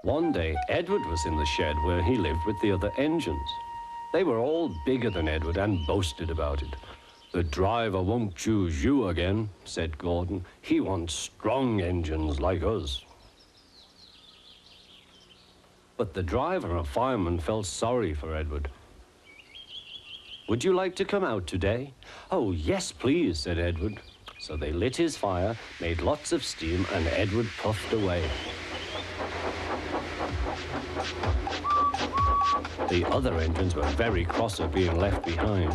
One day, Edward was in the shed where he lived with the other engines. They were all bigger than Edward and boasted about it. "The driver won't choose you again," said Gordon. "He wants strong engines like us." But the driver and fireman felt sorry for Edward. "Would you like to come out today?" "Oh, yes, please," said Edward. So they lit his fire, made lots of steam, and Edward puffed away. The other engines were very cross at being left behind.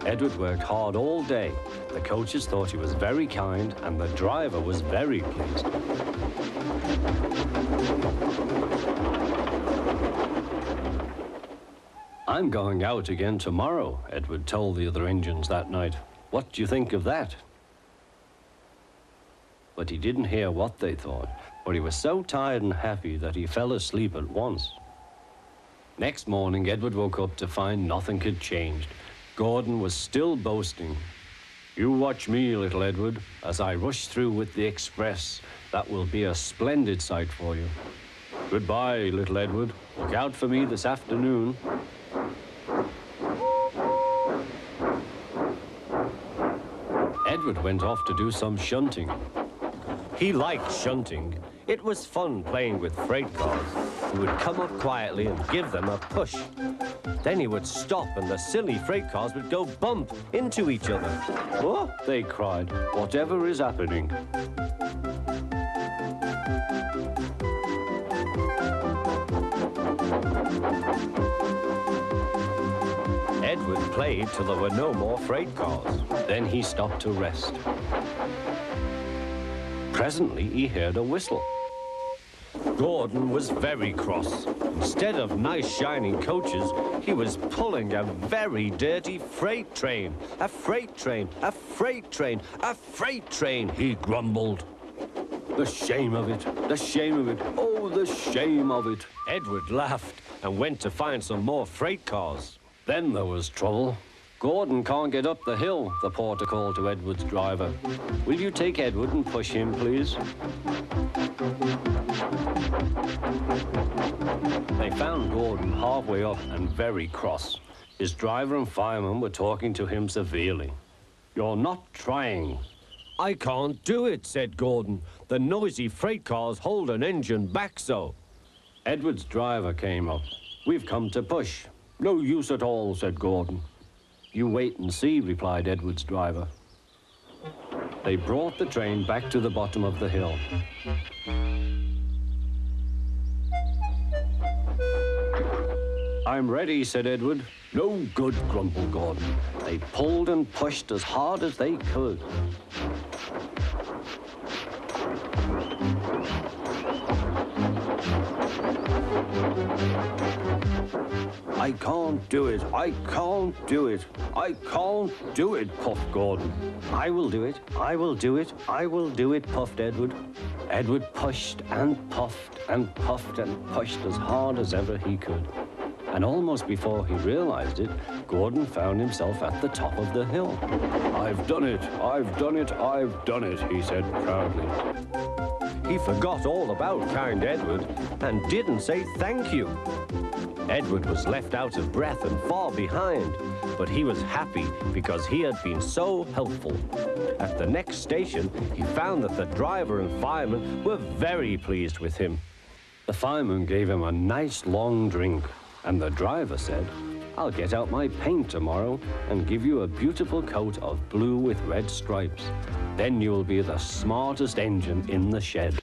Edward worked hard all day. The coaches thought he was very kind, and the driver was very pleased. "I'm going out again tomorrow," Edward told the other engines that night. "What do you think of that?" But he didn't hear what they thought, for he was so tired and happy that he fell asleep at once. Next morning, Edward woke up to find nothing had changed. Gordon was still boasting. "You watch me, little Edward, as I rush through with the express. That will be a splendid sight for you. Goodbye, little Edward. Look out for me this afternoon." Edward went off to do some shunting. He liked shunting. It was fun playing with freight cars. He would come up quietly and give them a push. Then he would stop and the silly freight cars would go bump into each other. "Oh," they cried, "whatever is happening?" Edward played till there were no more freight cars. Then he stopped to rest. Presently, he heard a whistle. Gordon was very cross. Instead of nice shining coaches, he was pulling a very dirty freight train. "A freight train, a freight train, a freight train," he grumbled. "The shame of it, the shame of it, oh, the shame of it." Edward laughed and went to find some more freight cars. Then there was trouble. "Gordon can't get up the hill," the porter called to Edward's driver. "Will you take Edward and push him, please?" They found Gordon halfway up and very cross. His driver and fireman were talking to him severely. "You're not trying." "I can't do it," said Gordon. "The noisy freight cars hold an engine back so." Edward's driver came up. "We've come to push." "No use at all," said Gordon. "You wait and see," replied Edward's driver. They brought the train back to the bottom of the hill. "I'm ready," said Edward. "No good," grumbled Gordon. They pulled and pushed as hard as they could. "I can't do it, I can't do it, I can't do it," puffed Gordon. "I will do it, I will do it, I will do it," puffed Edward. Edward pushed and puffed and puffed and pushed as hard as ever he could. And almost before he realized it, Gordon found himself at the top of the hill. "I've done it, I've done it, I've done it," he said proudly. He forgot all about kind Edward and didn't say thank you. Edward was left out of breath and far behind, but he was happy because he had been so helpful. At the next station, he found that the driver and fireman were very pleased with him. The fireman gave him a nice long drink, and the driver said, "I'll get out my paint tomorrow and give you a beautiful coat of blue with red stripes. Then you'll be the smartest engine in the shed."